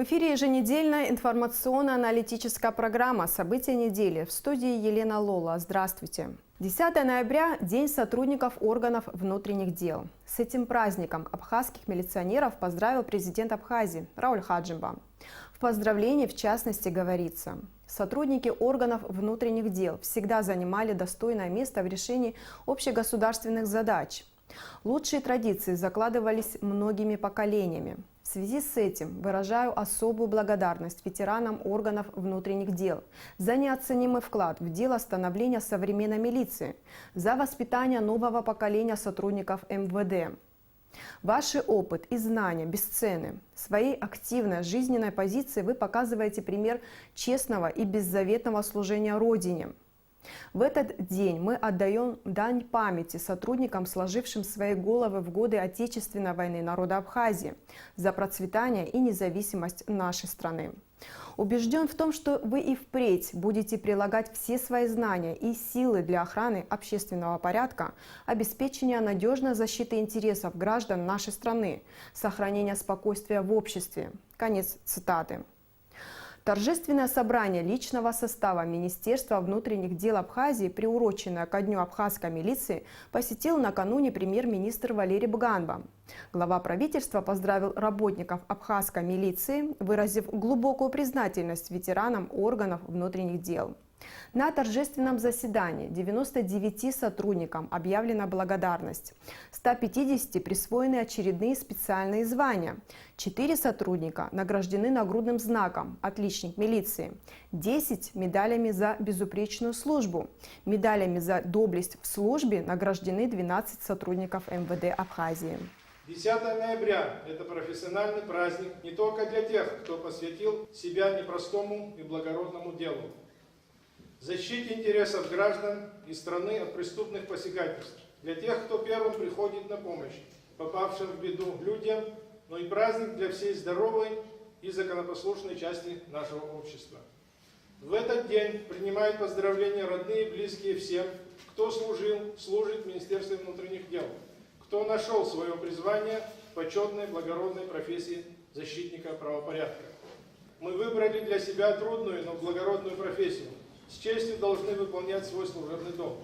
В эфире еженедельная информационно-аналитическая программа «События недели». В студии Елена Лола. Здравствуйте. 10 ноября – День сотрудников органов внутренних дел. С этим праздником абхазских милиционеров поздравил президент Абхазии Рауль Хаджимба. В поздравлении, в частности, говорится: сотрудники органов внутренних дел всегда занимали достойное место в решении общегосударственных задач. Лучшие традиции закладывались многими поколениями. В связи с этим выражаю особую благодарность ветеранам органов внутренних дел за неоценимый вклад в дело становления современной милиции, за воспитание нового поколения сотрудников МВД. Ваши опыт и знания бесценны. Своей активной жизненной позицией вы показываете пример честного и беззаветного служения Родине. В этот день мы отдаем дань памяти сотрудникам, сложившим свои головы в годы Отечественной войны народа Абхазии за процветание и независимость нашей страны. Убежден в том, что вы и впредь будете прилагать все свои знания и силы для охраны общественного порядка, обеспечения надежной защиты интересов граждан нашей страны, сохранения спокойствия в обществе. Конец цитаты. Торжественное собрание личного состава Министерства внутренних дел Абхазии, приуроченное ко Дню абхазской милиции, посетил накануне премьер-министр Валерий Бганба. Глава правительства поздравил работников абхазской милиции, выразив глубокую признательность ветеранам органов внутренних дел. На торжественном заседании 99 сотрудникам объявлена благодарность, 150 присвоены очередные специальные звания, 4 сотрудника награждены нагрудным знаком «Отличник милиции», 10 медалями за безупречную службу, медалями за доблесть в службе награждены 12 сотрудников МВД Абхазии. 10 ноября – это профессиональный праздник не только для тех, кто посвятил себя непростому и благородному делу, защите интересов граждан и страны от преступных посягательств, для тех, кто первым приходит на помощь попавшим в беду людям, но и праздник для всей здоровой и законопослушной части нашего общества. В этот день принимают поздравления родные и близкие всем, кто служит в Министерстве внутренних дел, кто нашел свое призвание в почетной, благородной профессии защитника правопорядка. Мы выбрали для себя трудную, но благородную профессию. С честью должны выполнять свой служебный долг.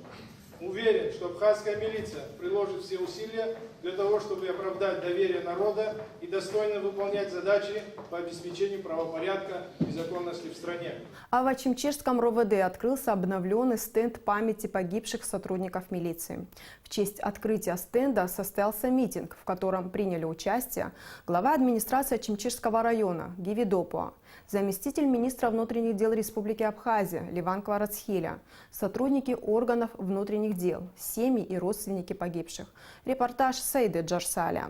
Уверен, что абхазская милиция приложит все усилия для того, чтобы оправдать доверие народа и достойно выполнять задачи по обеспечению правопорядка и законности в стране. А в Ачимчирском РОВД открылся обновленный стенд памяти погибших сотрудников милиции. В честь открытия стенда состоялся митинг, в котором приняли участие глава администрации Ачимчирского района Гиви Допуа, заместитель министра внутренних дел Республики Абхазия Ливан Кварацхиля, сотрудники органов внутренних дел, семьи и родственники погибших. Репортаж Сейды Джарсаля.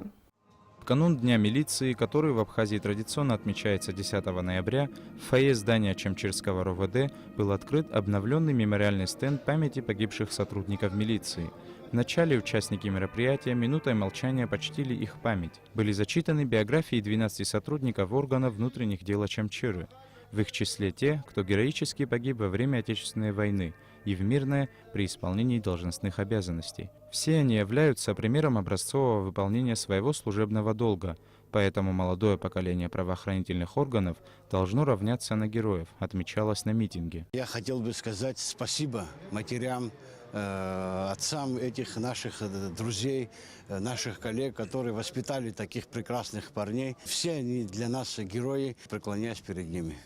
В канун Дня милиции, который в Абхазии традиционно отмечается 10 ноября, в фойе здания Ачимчирского РОВД был открыт обновленный мемориальный стенд памяти погибших сотрудников милиции. Вначале участники мероприятия минутой молчания почтили их память. Были зачитаны биографии 12 сотрудников органов внутренних дел Ачимчиры. В их числе те, кто героически погиб во время Отечественной войны и в мирное при исполнении должностных обязанностей. Все они являются примером образцового выполнения своего служебного долга, поэтому молодое поколение правоохранительных органов должно равняться на героев, отмечалось на митинге. Я хотел бы сказать спасибо матерям, отцам этих наших друзей, наших коллег, которые воспитали таких прекрасных парней. Все они для нас герои, преклоняюсь перед ними.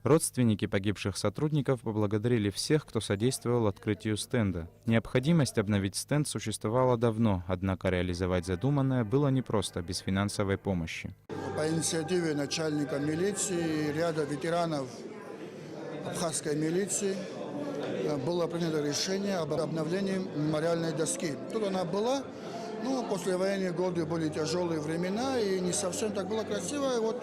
Родственники погибших сотрудников поблагодарили всех, кто содействовал открытию стенда. Необходимость обновить стенд существовала давно, однако реализовать задуманное было непросто без финансовой помощи. По инициативе начальника милиции и ряда ветеранов абхазской милиции было принято решение об обновлении мемориальной доски. Тут она была, но послевоенные годы были тяжелые времена, и не совсем так было красиво, и вот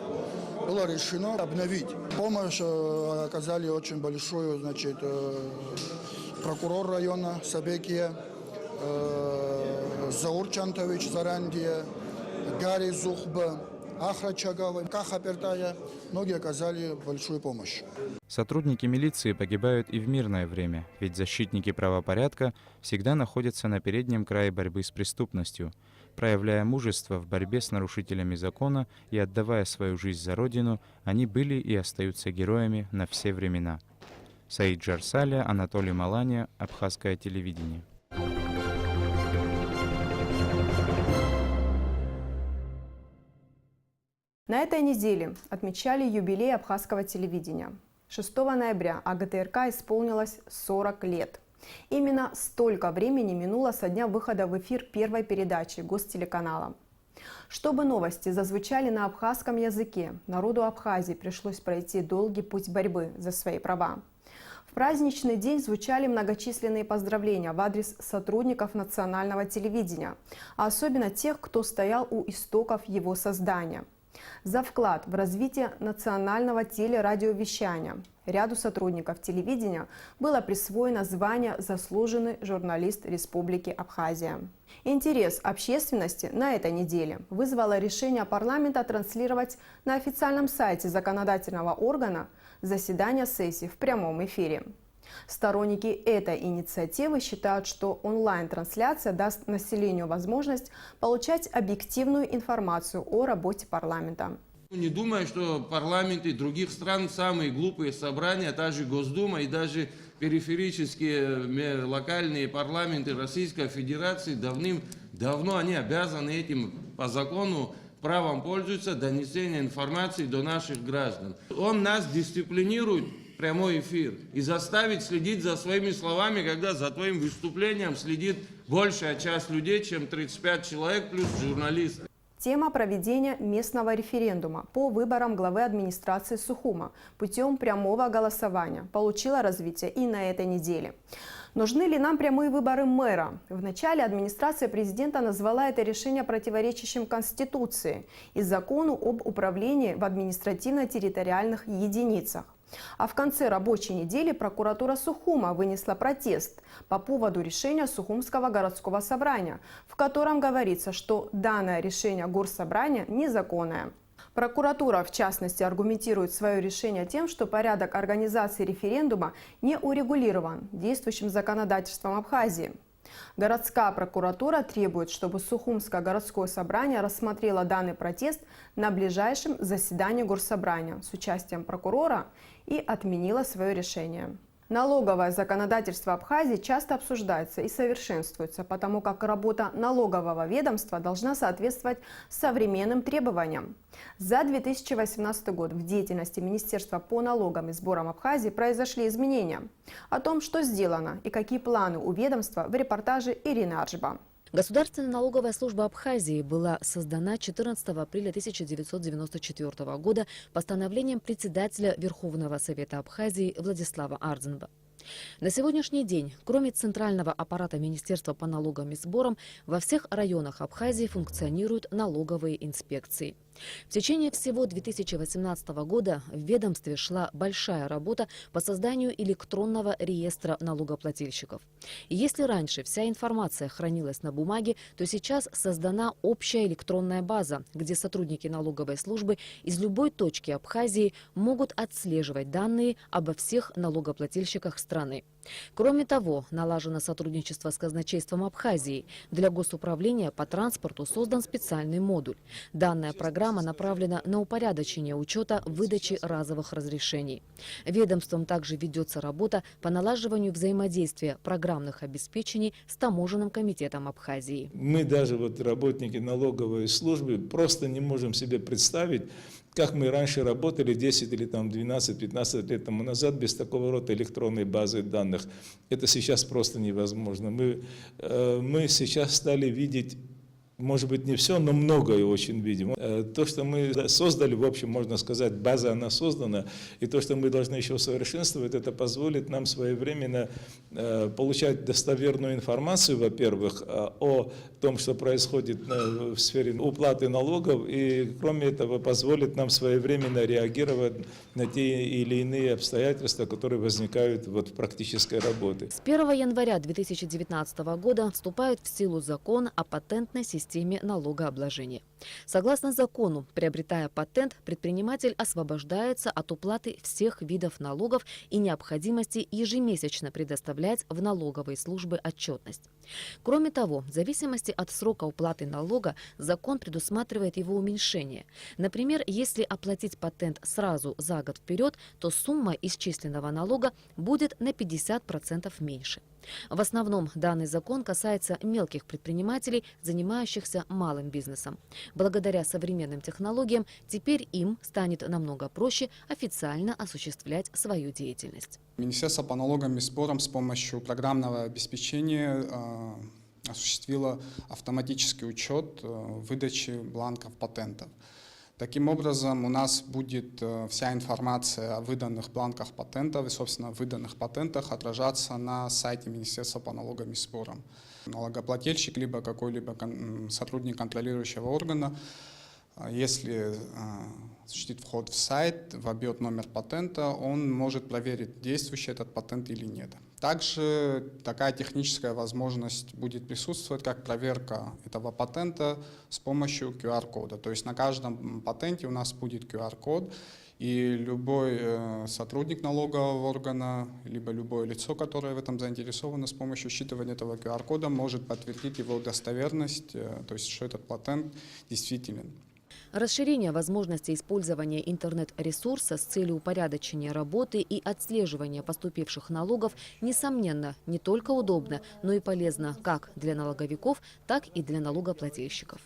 было решено обновить. Помощь оказали очень большую, прокурор района Сабекия, Заур Чантович Зарандия, Гарри Зухба, Ахра Чагава, Каха Пертая. Многие оказали большую помощь. Сотрудники милиции погибают и в мирное время, ведь защитники правопорядка всегда находятся на переднем крае борьбы с преступностью. Проявляя мужество в борьбе с нарушителями закона и отдавая свою жизнь за Родину, они были и остаются героями на все времена. Саид Джарсаля, Анатолий Маланя, Абхазское телевидение. На этой неделе отмечали юбилей Абхазского телевидения. 6 ноября АГТРК исполнилось 40 лет. Именно столько времени минуло со дня выхода в эфир первой передачи гостелеканала. Чтобы новости зазвучали на абхазском языке, народу Абхазии пришлось пройти долгий путь борьбы за свои права. В праздничный день звучали многочисленные поздравления в адрес сотрудников национального телевидения, а особенно тех, кто стоял у истоков его создания. За вклад в развитие национального телерадиовещания ряду сотрудников телевидения было присвоено звание «Заслуженный журналист Республики Абхазия». Интерес общественности на этой неделе вызвало решение парламента транслировать на официальном сайте законодательного органа заседания сессии в прямом эфире. Сторонники этой инициативы считают, что онлайн-трансляция даст населению возможность получать объективную информацию о работе парламента. Не думаю, что парламенты других стран самые глупые собрания, та же Госдума и даже периферические локальные парламенты Российской Федерации давным-давно они обязаны этим по закону правом пользуются донесения информации до наших граждан. Он нас дисциплинирует, прямой эфир, и заставить следить за своими словами, когда за твоим выступлением следит большая часть людей, чем 35 человек плюс журналисты. Тема проведения местного референдума по выборам главы администрации Сухума путем прямого голосования получила развитие и на этой неделе. Нужны ли нам прямые выборы мэра? Вначале администрация президента назвала это решение противоречащим Конституции и закону об управлении в административно-территориальных единицах. А в конце рабочей недели прокуратура Сухума вынесла протест по поводу решения Сухумского городского собрания, в котором говорится, что данное решение горсобрания незаконное. Прокуратура, в частности, аргументирует свое решение тем, что порядок организации референдума не урегулирован действующим законодательством Абхазии. Городская прокуратура требует, чтобы Сухумское городское собрание рассмотрело данный протест на ближайшем заседании горсобрания с участием прокурора и отменило свое решение. Налоговое законодательство Абхазии часто обсуждается и совершенствуется, потому как работа налогового ведомства должна соответствовать современным требованиям. За 2018 год в деятельности Министерства по налогам и сборам Абхазии произошли изменения. О том, что сделано и какие планы у ведомства, в репортаже Ирины Аржба. Государственная налоговая служба Абхазии была создана 14 апреля 1994 года постановлением председателя Верховного Совета Абхазии Владислава Ардзинба. На сегодняшний день, кроме центрального аппарата Министерства по налогам и сборам, во всех районах Абхазии функционируют налоговые инспекции. В течение всего 2018 года в ведомстве шла большая работа по созданию электронного реестра налогоплательщиков. И если раньше вся информация хранилась на бумаге, то сейчас создана общая электронная база, где сотрудники налоговой службы из любой точки Абхазии могут отслеживать данные обо всех налогоплательщиках страны. Кроме того, налажено сотрудничество с казначейством Абхазии. Для госуправления по транспорту создан специальный модуль. Данная программа направлена на упорядочение учета выдачи разовых разрешений. Ведомством также ведется работа по налаживанию взаимодействия программных обеспечений с таможенным комитетом Абхазии. Мы даже работники налоговой службы просто не можем себе представить, как мы раньше работали 10 или 12-15 лет тому назад без такого рода электронной базы данных. Это сейчас просто невозможно. Мы сейчас стали видеть, может быть, не все, но многое очень видим. То, что мы создали, в общем, можно сказать, база, она создана, и то, что мы должны еще усовершенствовать, это позволит нам своевременно получать достоверную информацию, во-первых, о том, что происходит в сфере уплаты налогов, и, кроме этого, позволит нам своевременно реагировать на те или иные обстоятельства, которые возникают в практической работе. С 1 января 2019 года вступает в силу закон о патентной системе системе налогообложения. Согласно закону, приобретая патент, предприниматель освобождается от уплаты всех видов налогов и необходимости ежемесячно предоставлять в налоговые службы отчетность. Кроме того, в зависимости от срока уплаты налога, закон предусматривает его уменьшение. Например, если оплатить патент сразу за год вперед, то сумма исчисленного налога будет на 50% меньше. В основном данный закон касается мелких предпринимателей, занимающихся малым бизнесом. Благодаря современным технологиям теперь им станет намного проще официально осуществлять свою деятельность. Министерство по налогам и сборам с помощью программного обеспечения осуществило автоматический учет выдачи бланков патентов. Таким образом, у нас будет вся информация о выданных бланках патентов и, собственно, выданных патентах отражаться на сайте Министерства по налогам и сборам. Налогоплательщик, либо какой-либо сотрудник контролирующего органа, если осуществит вход в сайт, вобьет номер патента, он может проверить, действующий этот патент или нет. Также такая техническая возможность будет присутствовать, как проверка этого патента с помощью QR-кода. То есть на каждом патенте у нас будет QR-код, и любой сотрудник налогового органа, либо любое лицо, которое в этом заинтересовано, с помощью считывания этого QR-кода может подтвердить его достоверность, то есть что этот патент действителен. Расширение возможностей использования интернет-ресурса с целью упорядочения работы и отслеживания поступивших налогов, несомненно, не только удобно, но и полезно как для налоговиков, так и для налогоплательщиков.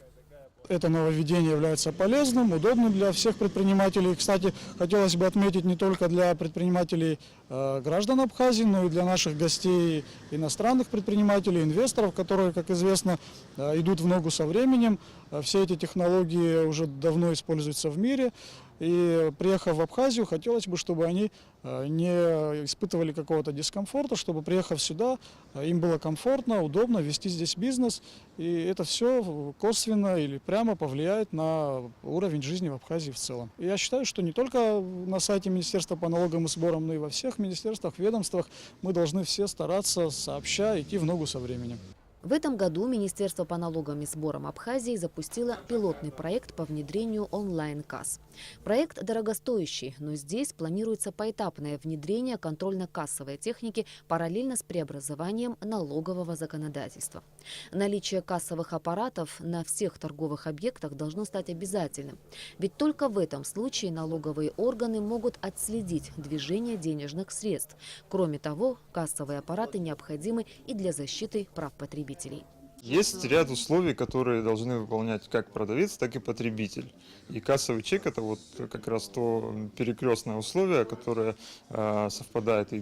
Это нововведение является полезным, удобным для всех предпринимателей. Кстати, хотелось бы отметить не только для предпринимателей граждан Абхазии, но и для наших гостей иностранных предпринимателей, инвесторов, которые, как известно, идут в ногу со временем. Все эти технологии уже давно используются в мире. И приехав в Абхазию, хотелось бы, чтобы они не испытывали какого-то дискомфорта, чтобы, приехав сюда, им было комфортно, удобно вести здесь бизнес. И это все косвенно или прямо повлияет на уровень жизни в Абхазии в целом. И я считаю, что не только на сайте Министерства по налогам и сборам, но и во всех министерствах, ведомствах мы должны все стараться сообща идти в ногу со временем. В этом году Министерство по налогам и сборам Абхазии запустило пилотный проект по внедрению онлайн-касс. Проект дорогостоящий, но здесь планируется поэтапное внедрение контрольно-кассовой техники параллельно с преобразованием налогового законодательства. Наличие кассовых аппаратов на всех торговых объектах должно стать обязательным. Ведь только в этом случае налоговые органы могут отследить движение денежных средств. Кроме того, кассовые аппараты необходимы и для защиты прав потребителей. Есть ряд условий, которые должны выполнять как продавец, так и потребитель. И кассовый чек – это вот как раз то перекрестное условие, которое совпадает и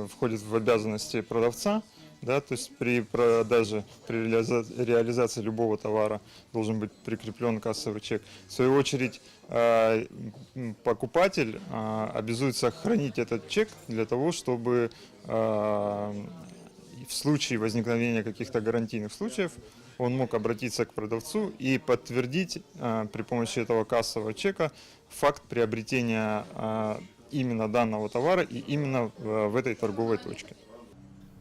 входит в обязанности продавца. Да, то есть при продаже, при реализации любого товара должен быть прикреплен кассовый чек. В свою очередь, покупатель обязуется хранить этот чек для того, чтобы в случае возникновения каких-то гарантийных случаев он мог обратиться к продавцу и подтвердить при помощи этого кассового чека факт приобретения именно данного товара и именно в этой торговой точке.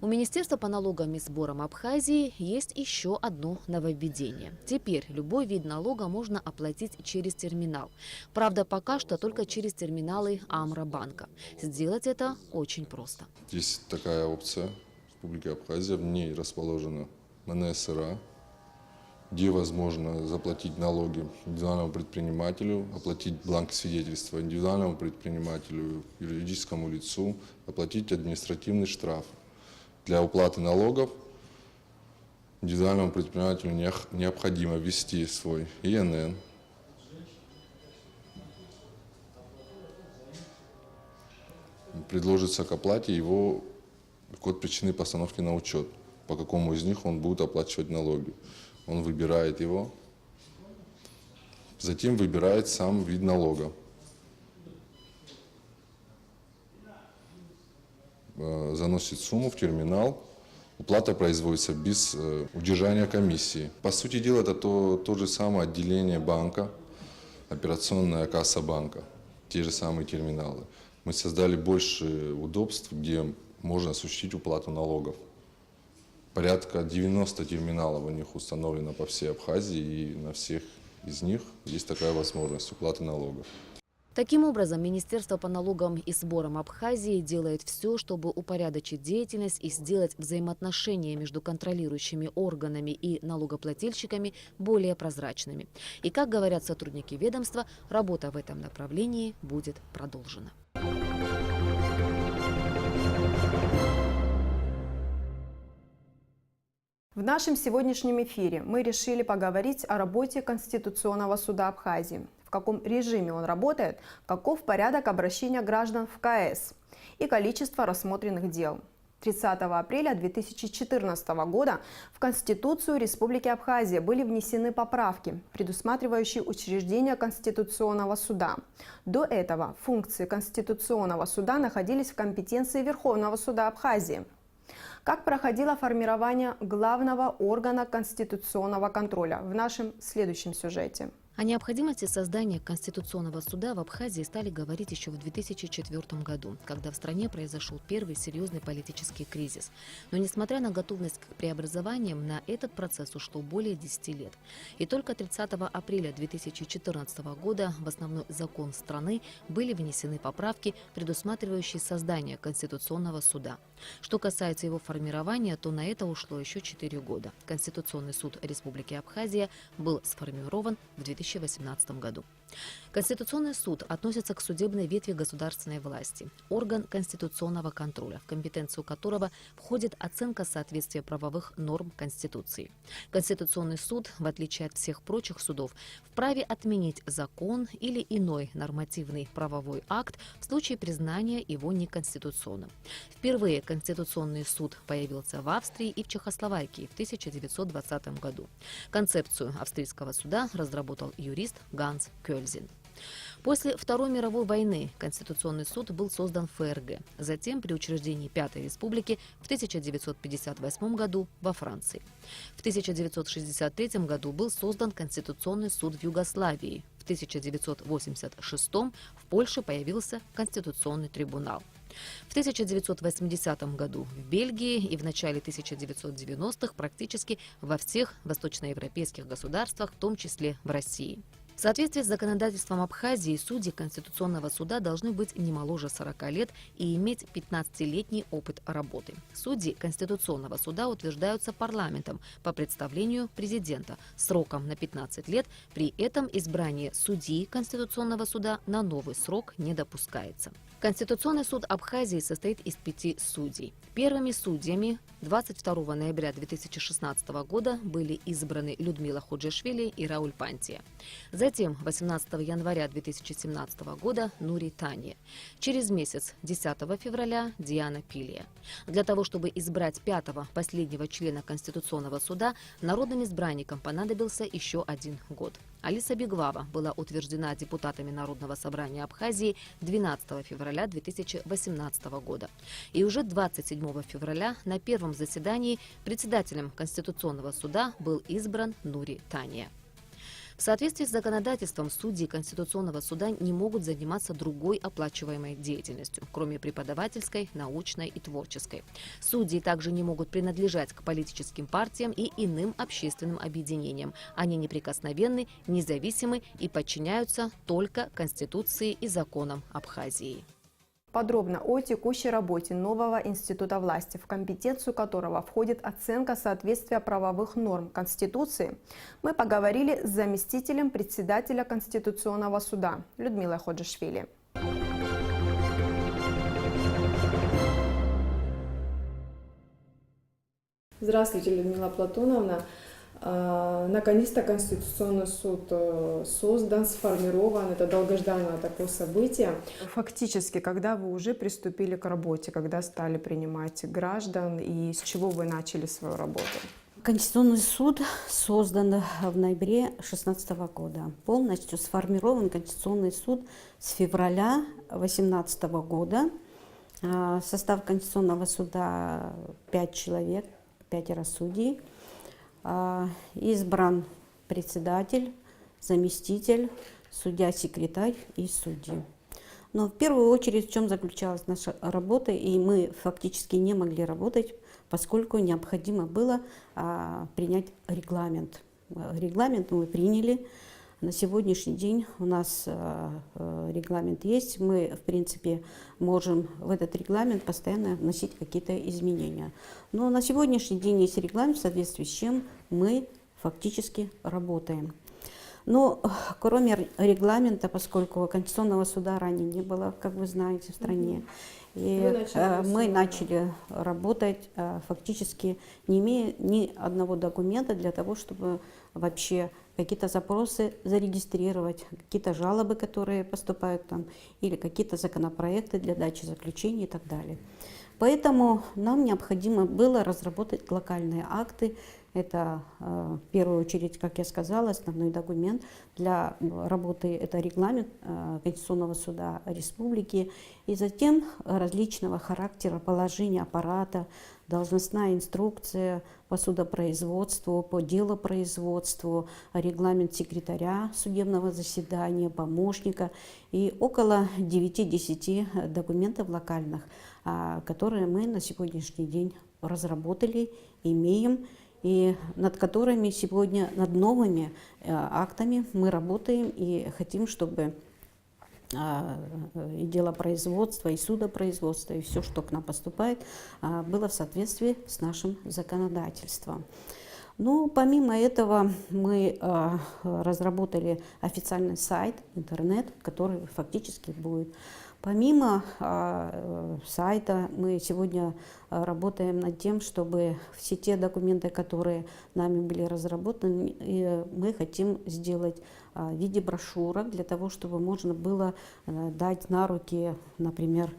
У Министерства по налогам и сборам Абхазии есть еще одно нововведение. Теперь любой вид налога можно оплатить через терминал. Правда, пока что только через терминалы Амро-банка. Сделать это очень просто. Есть такая опция в Республике Абхазия, в ней расположена МНСРА, где возможно заплатить налоги индивидуальному предпринимателю, оплатить бланк свидетельства индивидуальному предпринимателю, юридическому лицу, оплатить административный штраф. Для уплаты налогов индивидуальному предпринимателю необходимо ввести свой ИНН, предложится к оплате его код причины постановки на учет, по какому из них он будет оплачивать налоги. Он выбирает его, затем выбирает сам вид налога. Заносит сумму в терминал, уплата производится без удержания комиссии. По сути дела, это то же самое отделение банка, операционная касса банка, те же самые терминалы. Мы создали больше удобств, где можно осуществить уплату налогов. Порядка 90 терминалов у них установлено по всей Абхазии, и на всех из них есть такая возможность уплаты налогов. Таким образом, Министерство по налогам и сборам Абхазии делает все, чтобы упорядочить деятельность и сделать взаимоотношения между контролирующими органами и налогоплательщиками более прозрачными. И, как говорят сотрудники ведомства, работа в этом направлении будет продолжена. В нашем сегодняшнем эфире мы решили поговорить о работе Конституционного суда Абхазии. В каком режиме он работает, каков порядок обращения граждан в КС и количество рассмотренных дел. 30 апреля 2014 года в Конституцию Республики Абхазия были внесены поправки, предусматривающие учреждение Конституционного суда. До этого функции Конституционного суда находились в компетенции Верховного суда Абхазии. Как проходило формирование главного органа конституционного контроля в нашем следующем сюжете. О необходимости создания Конституционного суда в Абхазии стали говорить еще в 2004 году, когда в стране произошел первый серьезный политический кризис. Но несмотря на готовность к преобразованиям, на этот процесс ушло более 10 лет. И только 30 апреля 2014 года в основной закон страны были внесены поправки, предусматривающие создание Конституционного суда. Что касается его формирования, то на это ушло еще 4 года. Конституционный суд Республики Абхазия был сформирован в 2018 году. Конституционный суд относится к судебной ветви государственной власти, орган конституционного контроля, в компетенцию которого входит оценка соответствия правовых норм Конституции. Конституционный суд, в отличие от всех прочих судов, вправе отменить закон или иной нормативный правовой акт в случае признания его неконституционным. Впервые Конституционный суд появился в Австрии и в Чехословакии в 1920 году. Концепцию австрийского суда разработал юрист Ганс Кёльзин. После Второй мировой войны Конституционный суд был создан в ФРГ, затем при учреждении Пятой Республики в 1958 году во Франции. В 1963 году был создан Конституционный суд в Югославии. В 1986 в Польше появился Конституционный трибунал. В 1980 году в Бельгии и в начале 1990-х практически во всех восточноевропейских государствах, в том числе в России. В соответствии с законодательством Абхазии, судьи Конституционного суда должны быть не моложе 40 лет и иметь 15-летний опыт работы. Судьи Конституционного суда утверждаются парламентом по представлению президента сроком на 15 лет, при этом избрание судьи Конституционного суда на новый срок не допускается. Конституционный суд Абхазии состоит из 5 судей. Первыми судьями 22 ноября 2016 года были избраны Людмила Ходжишвили и Рауль Пантия. Затем 18 января 2017 года Нури Тания. Через месяц, 10 февраля, Диана Пилия. Для того, чтобы избрать 5-го, последнего члена Конституционного суда, народным избранникам понадобился еще 1 год. Алиса Бегвава была утверждена депутатами Народного собрания Абхазии 12 февраля 2018 года. И уже 27 февраля на первом заседании председателем Конституционного суда был избран Нури Тания. В соответствии с законодательством судьи Конституционного суда не могут заниматься другой оплачиваемой деятельностью, кроме преподавательской, научной и творческой. Судьи также не могут принадлежать к политическим партиям и иным общественным объединениям. Они неприкосновенны, независимы и подчиняются только Конституции и законам Абхазии. Подробно о текущей работе нового института власти, в компетенцию которого входит оценка соответствия правовых норм Конституции, мы поговорили с заместителем председателя Конституционного суда Людмилой Ходжишвили. Здравствуйте, Людмила Платоновна. Наконец-то Конституционный суд создан, сформирован. Это долгожданное такое событие. Фактически, когда вы уже приступили к работе, когда стали принимать граждан и с чего вы начали свою работу? Конституционный суд создан в ноябре 2016 года. Полностью сформирован Конституционный суд с февраля 2018 года. Состав Конституционного суда 5 человек, 5 судей. Избран председатель, заместитель, судья-секретарь и судьи. Но в первую очередь в чем заключалась наша работа, и мы фактически не могли работать, поскольку необходимо было принять регламент. Регламент мы приняли. На сегодняшний день у нас регламент есть. Мы, в принципе, можем в этот регламент постоянно вносить какие-то изменения. Но на сегодняшний день есть регламент, в соответствии с чем мы фактически работаем. Но кроме регламента, поскольку Конституционного суда ранее не было, как вы знаете, в стране, и мы начали работать фактически не имея ни одного документа для того, чтобы вообще какие-то запросы зарегистрировать, какие-то жалобы, которые поступают там, или какие-то законопроекты для дачи заключений и так далее. Поэтому нам необходимо было разработать локальные акты. Это, в первую очередь, как я сказала, основной документ для работы, это регламент Конституционного суда Республики, и затем различного характера положения аппарата, должностная инструкция по судопроизводству, по делопроизводству, регламент секретаря судебного заседания, помощника и около 9-10 документов локальных, которые мы на сегодняшний день разработали, имеем, и над которыми сегодня, над новыми актами мы работаем и хотим, чтобы и делопроизводство, и судопроизводство, и все, что к нам поступает, было в соответствии с нашим законодательством. Ну, помимо этого, мы разработали официальный сайт, интернет, который фактически будет. Помимо сайта, мы сегодня работаем над тем, чтобы все те документы, которые нами были разработаны, мы хотим сделать в виде брошюрок, для того, чтобы можно было дать на руки, например,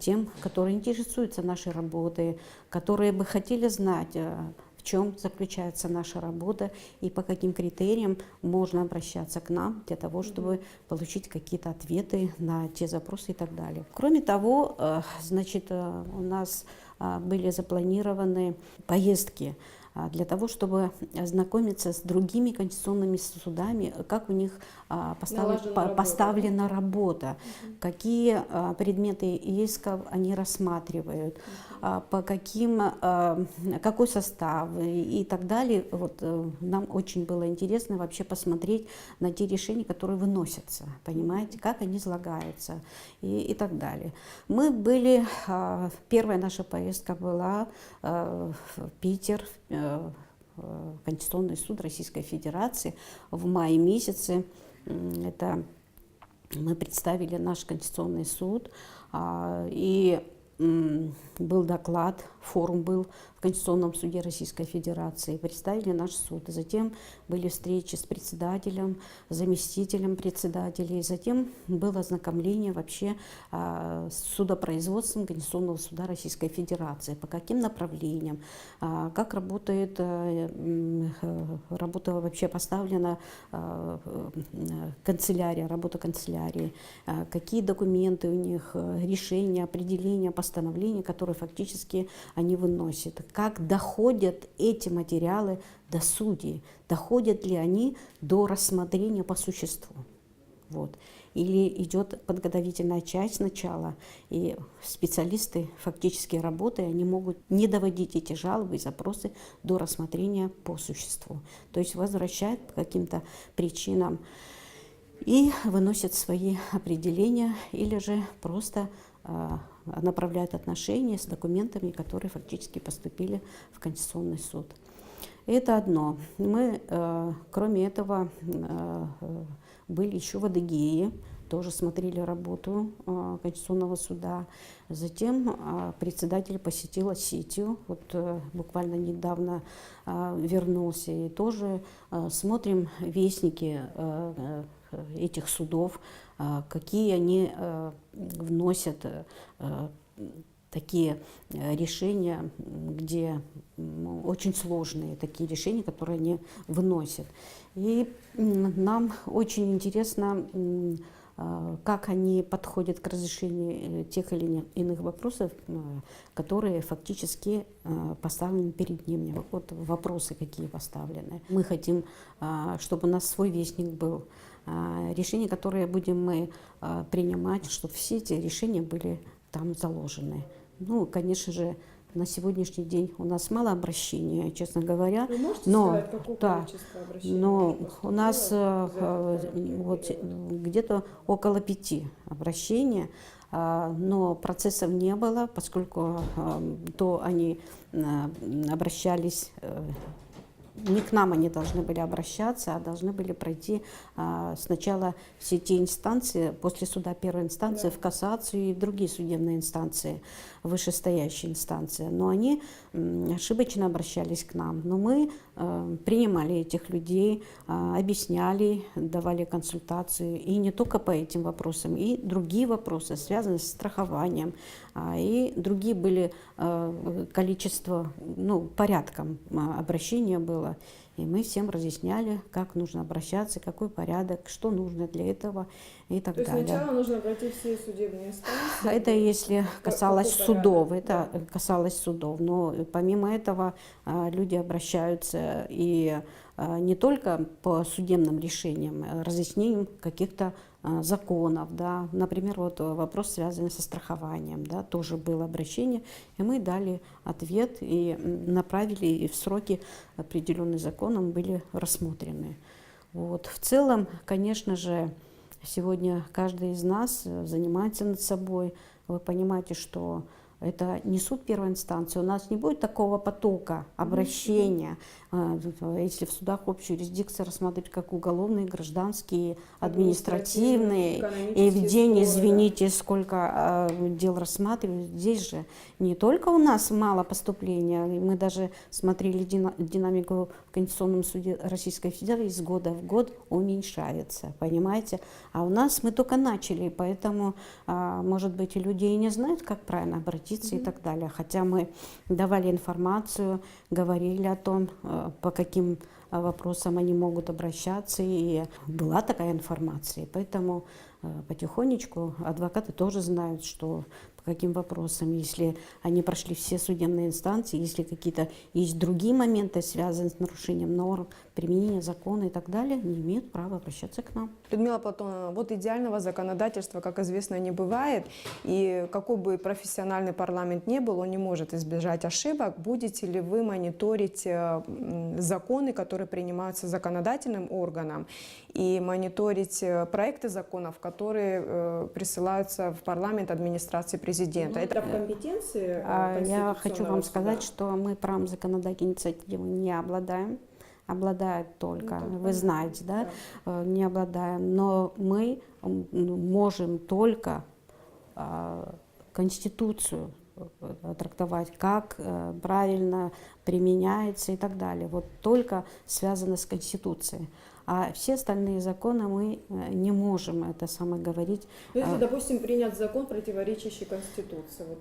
тем, которые интересуются нашей работой, которые бы хотели знать, в чем заключается наша работа и по каким критериям можно обращаться к нам для того, чтобы получить какие-то ответы на те запросы и так далее. Кроме того, значит, у нас были запланированы поездки для того, чтобы ознакомиться с другими конституционными судами, как у них поставлена работа, какие предметы исков они рассматривают, по каким, какой состав и так далее. Вот, нам очень было интересно вообще посмотреть на те решения, которые выносятся, понимаете, как они излагаются и так далее. Мы были, первая наша поездка была в Питер, Конституционный суд Российской Федерации в мае месяце. Это мы представили наш Конституционный суд, и был доклад, форум был в Конституционном суде Российской Федерации, представили наш суд. И затем были встречи с председателем, заместителем председателя, и затем было ознакомление вообще с судопроизводством Конституционного суда Российской Федерации, по каким направлениям, как работает, работа вообще поставлена канцелярия, работа канцелярии, какие документы у них, решения, определения, постановления, которые фактически они выносят, как доходят эти материалы до судей, доходят ли они до рассмотрения по существу. Вот. Или идет подготовительная часть сначала, и специалисты фактически работая, они могут не доводить эти жалобы и запросы до рассмотрения по существу. То есть возвращают по каким-то причинам и выносят свои определения, или же просто направляют отношения с документами, которые фактически поступили в Конституционный суд. Это одно. Мы, кроме этого, были еще в Адыгее, тоже смотрели работу Конституционного суда. Затем председатель посетил Осетию, вот буквально недавно вернулся, и тоже смотрим вестники этих судов, какие они вносят такие решения, где очень сложные такие решения, которые они выносят. И нам очень интересно, как они подходят к разрешению тех или иных вопросов, которые фактически поставлены перед ними. Вот вопросы какие поставлены. Мы хотим, чтобы у нас свой вестник был, решения, которые будем мы принимать, чтобы все эти решения были там заложены. Ну, конечно же, На сегодняшний день у нас мало обращений, честно говоря. Вы можете но, сказать, какое количество обращений? Но у нас вот, где-то около 5 обращений, но процессов не было, поскольку то они обращались, не к нам они должны были обращаться, а должны были пройти сначала все те инстанции, после суда первой инстанции, в кассацию и другие судебные инстанции, вышестоящие инстанции. Но они ошибочно обращались к нам. Но мы принимали этих людей, объясняли, давали консультации. И не только по этим вопросам, и другие вопросы, связанные с страхованием. И другие были количество, порядком обращения было. И мы всем разъясняли, как нужно обращаться, какой порядок, что нужно для этого и так далее. То есть сначала нужно пройти все судебные инстанции? Это если касалось судов, это касалось судов. Но помимо этого люди обращаются и не только по судебным решениям, разъяснениям каких-то законов, да. Например, вот вопрос, связанный со страхованием, да, тоже было обращение, и мы дали ответ и направили, и в сроки, определенные законом, были рассмотрены. Вот. В целом, конечно же, сегодня каждый из нас занимается над собой. Вы понимаете, что это не суд первой инстанции, у нас не будет такого потока обращения. Если в судах общей юрисдикции рассматривать как уголовные, гражданские, административные, и в день, извините, сколько дел рассматривают, здесь же не только у нас мало поступления, мы даже смотрели динамику в Конституционном суде Российской Федерации, из года в год уменьшается, понимаете? А у нас мы только начали, поэтому, может быть, и людей не знают, как правильно обратиться и так далее. Хотя мы давали информацию, говорили о том, по каким вопросам они могут обращаться, и была такая информация. Поэтому потихонечку адвокаты тоже знают, что по каким вопросам, если они прошли все судебные инстанции, если какие-то есть другие моменты, связанные с нарушением норм, применения закона и так далее, не имеют права обращаться к нам. Людмила Платоновна, вот идеального законодательства, как известно, не бывает, и какой бы профессиональный парламент ни был, он не может избежать ошибок. Будете ли вы мониторить законы, которые принимаются законодательным органом, и мониторить проекты законов, которые присылаются в парламент администрации президента? Это в компетенции Я хочу вам суда? сказать, что мы правом законодательной инициативы не обладаем. Обладает только, вы знаете, да, не обладаем, но мы можем только Конституцию трактовать, как правильно применяется и так далее. Вот только связано с Конституцией. А все остальные законы мы не можем это самое говорить. Ну, если, допустим, принят закон, противоречащий Конституции. Вот.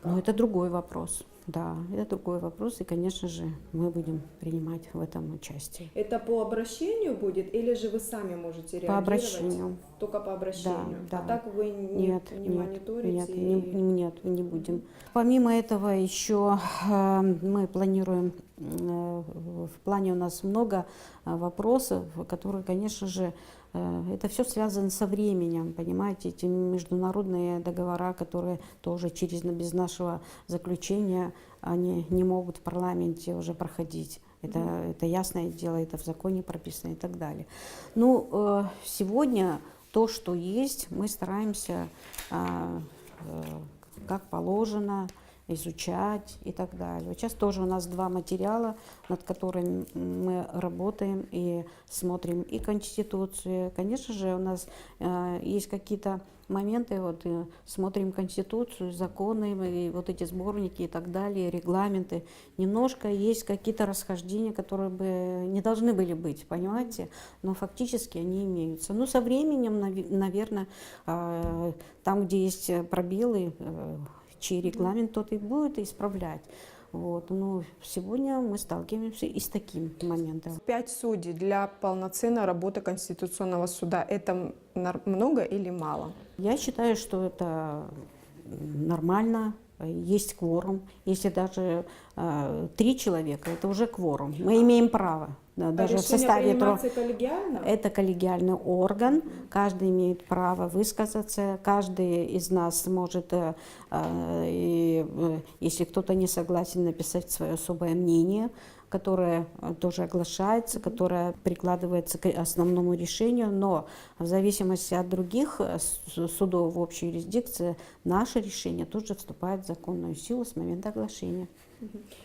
Но это другой вопрос. Да, это другой вопрос, и, конечно же, мы будем принимать в этом участие. Это по обращению будет, или же вы сами можете реагировать? По обращению. Только по обращению? Да, А так вы не мониторите? Нет, не будем. Помимо этого еще мы планируем, в плане у нас много вопросов, которые, конечно же, это все связано со временем, понимаете, эти международные договора, которые тоже без нашего заключения, они не могут в парламенте уже проходить. Это ясное дело, это в законе прописано и так далее. Ну, сегодня то, что есть, мы стараемся, как положено, изучать и так далее. Вот сейчас тоже у нас 2 материала, над которыми мы работаем и смотрим и Конституцию. Конечно же, у нас есть какие-то моменты, вот смотрим Конституцию, законы, и вот эти сборники и так далее, регламенты. Немножко есть какие-то расхождения, которые бы не должны были быть, понимаете, но фактически они имеются. Но со временем, наверное, там, где есть пробелы, чей регламент, тот и будет исправлять. Вот. Но сегодня мы сталкиваемся и с таким моментом. 5 судей для полноценной работы Конституционного суда – это много или мало? Я считаю, что это нормально, есть кворум. Если даже 3 человека, это уже кворум. Мы имеем право. даже в составе коллегиально? Это коллегиальный орган, каждый имеет право высказаться, каждый из нас может, если кто-то не согласен, написать свое особое мнение, которое тоже оглашается, которое прикладывается к основному решению, но в зависимости от других судов в общей юрисдикции наше решение тут же вступает в законную силу с момента оглашения.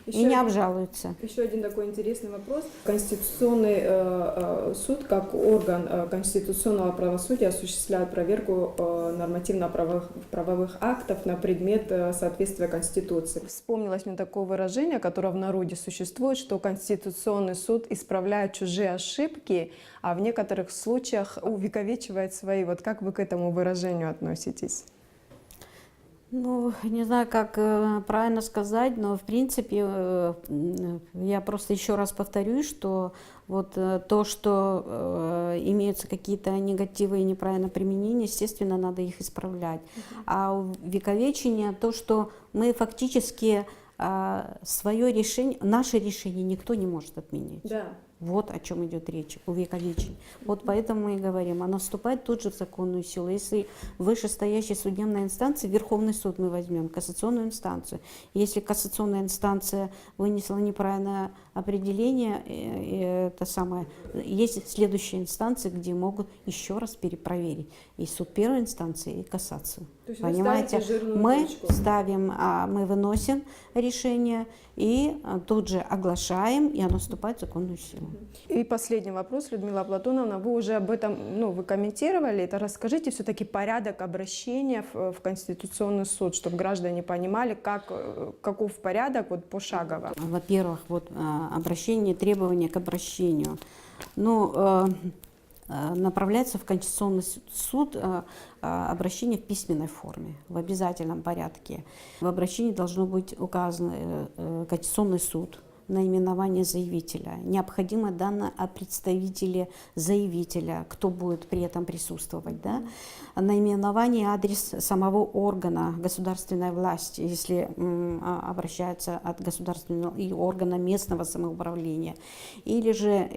И не обжалуется. Еще один такой интересный вопрос. Конституционный суд, как орган конституционного правосудия, осуществляет проверку нормативно-правовых актов на предмет соответствия Конституции. Вспомнилось мне такое выражение, которое в народе существует, что Конституционный суд исправляет чужие ошибки, а в некоторых случаях увековечивает свои. Вот как вы к этому выражению относитесь? Ну, не знаю, как правильно сказать, но в принципе я просто еще раз повторюсь, что вот то, что имеются какие-то негативы и неправильное применение, естественно, надо их исправлять. А увековечение, то, что мы фактически свое решение, наше решение никто не может отменить. Да. Вот о чем идет речь, увековечение. Вот поэтому мы и говорим, оно вступает тут же в законную силу. Если вышестоящей судебной инстанции, Верховный суд мы возьмем, кассационную инстанцию, если кассационная инстанция вынесла неправильное определение, это самое, есть следующие инстанции, где могут еще раз перепроверить. И суд первой инстанции, и кассацию. Понимаете, мы ставим, мы выносим решение и тут же оглашаем, и оно вступает в законную силу. И последний вопрос, Людмила Платоновна, вы уже об этом, вы комментировали, это расскажите все-таки порядок обращения в Конституционный суд, чтобы граждане понимали, каков порядок вот пошагово. Во-первых, вот обращение, требования к обращению. Направляется в Конституционный суд обращение в письменной форме, в обязательном порядке. В обращении должно быть указано Конституционный суд, наименование заявителя, необходимо данные о представителе заявителя, кто будет при этом присутствовать, да? Наименование, адрес самого органа государственной власти, если обращается от государственного и органа местного самоуправления, или же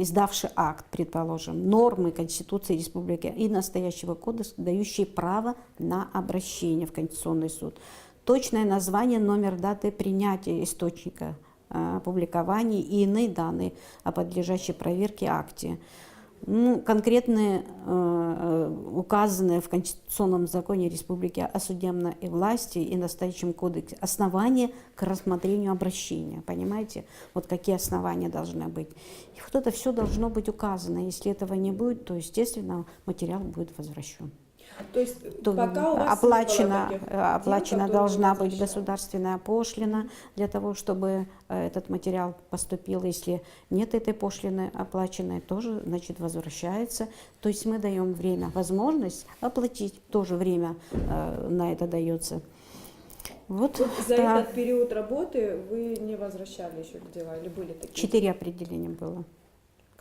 издавший акт, предположим, нормы Конституции Республики и настоящего кодекса, дающие право на обращение в Конституционный суд. Точное название, номер даты принятия источника опубликования и иные данные о подлежащей проверке акте. Конкретные указанные в Конституционном законе Республики о судебной власти и настоящем кодексе основания к рассмотрению обращения. Понимаете? Вот какие основания должны быть. И вот это все должно быть указано. Если этого не будет, то, естественно, материал будет возвращен. То есть пока у вас оплачена должна быть государственная пошлина для того, чтобы этот материал поступил. Если нет этой пошлины оплаченной, тоже, значит, возвращается. То есть мы даем время, возможность оплатить, тоже время на это дается. Вот за этот период работы вы не возвращали еще дела или были такие? 4 определения было.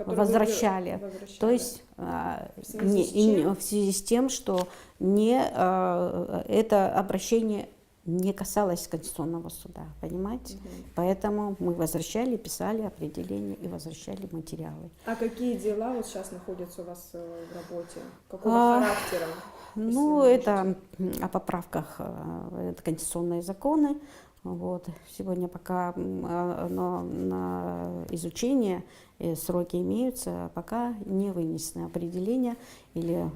Возвращали. То есть в связи с тем, что это обращение не касалось Конституционного суда, понимаете? Поэтому мы возвращали, писали определения и возвращали материалы. А какие дела вот сейчас находятся у вас в работе? Какого характера? Это о поправках в конституционные законы. Вот. Сегодня пока оно на изучение, сроки имеются, пока не вынесено определение, или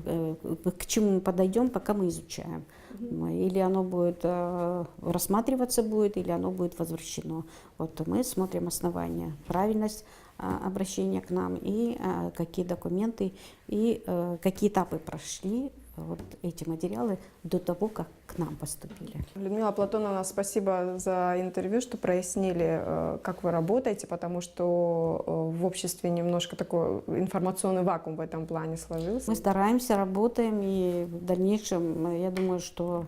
к чему мы подойдем, пока мы изучаем. Или оно будет рассматриваться будет, или оно будет возвращено. Вот мы смотрим основания, правильность обращения к нам, и какие документы, и какие этапы прошли вот эти материалы до того, как к нам поступили. Людмила Платоновна, спасибо за интервью, что прояснили, как вы работаете, потому что в обществе немножко такой информационный вакуум в этом плане сложился. Мы стараемся, работаем, и в дальнейшем, я думаю, что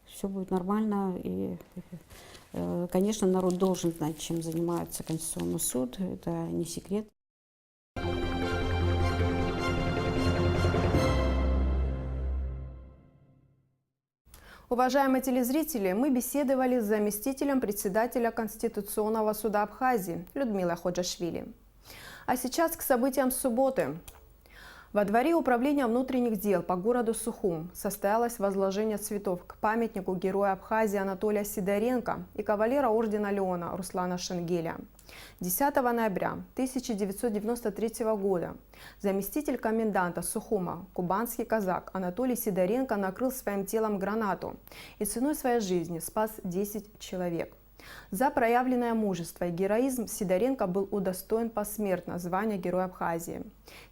все будет нормально. И, конечно, народ должен знать, чем занимается Конституционный суд, это не секрет. Уважаемые телезрители, мы беседовали с заместителем председателя Конституционного суда Абхазии Людмилой Ходжашвили. А сейчас к событиям субботы. Во дворе управления внутренних дел по городу Сухум состоялось возложение цветов к памятнику героя Абхазии Анатолия Сидоренко и кавалера ордена Леона Руслана Шенгеля. 10 ноября 1993 года заместитель коменданта Сухума, кубанский казак Анатолий Сидоренко накрыл своим телом гранату и ценой своей жизни спас 10 человек. За проявленное мужество и героизм Сидоренко был удостоен посмертно звания Героя Абхазии.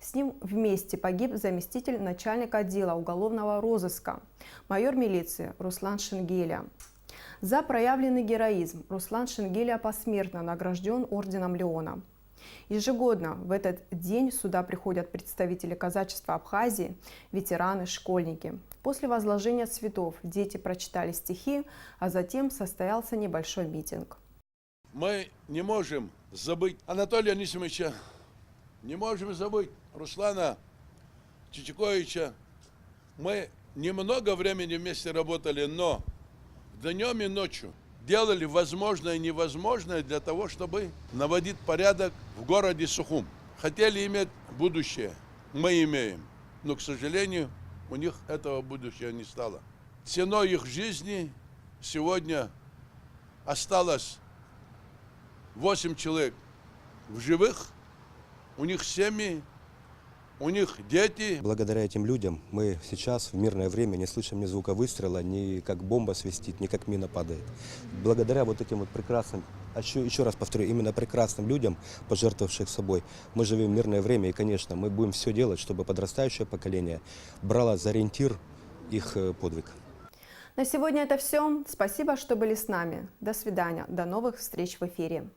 С ним вместе погиб заместитель начальника отдела уголовного розыска, майор милиции Руслан Шенгеля. За проявленный героизм Руслан Шенгеля посмертно награжден орденом Леона. Ежегодно в этот день сюда приходят представители казачества Абхазии, ветераны, школьники. После возложения цветов дети прочитали стихи, а затем состоялся небольшой митинг. Мы не можем забыть Анатолия Анисимовича, не можем забыть Руслана Чичиковича. Мы немного времени вместе работали, но днем и ночью делали возможное и невозможное для того, чтобы наводить порядок в городе Сухум. Хотели иметь будущее, мы имеем, но, к сожалению, у них этого будущего не стало. Ценой их жизни сегодня осталось 8 человек в живых, у них семьи, у них дети. Благодаря этим людям мы сейчас в мирное время не слышим ни звука выстрела, ни как бомба свистит, ни как мина падает. Благодаря вот этим вот прекрасным, еще раз повторю, именно прекрасным людям, пожертвовавших собой, мы живем в мирное время, и, конечно, мы будем все делать, чтобы подрастающее поколение брало за ориентир их подвиг. На сегодня это все. Спасибо, что были с нами. До свидания. До новых встреч в эфире.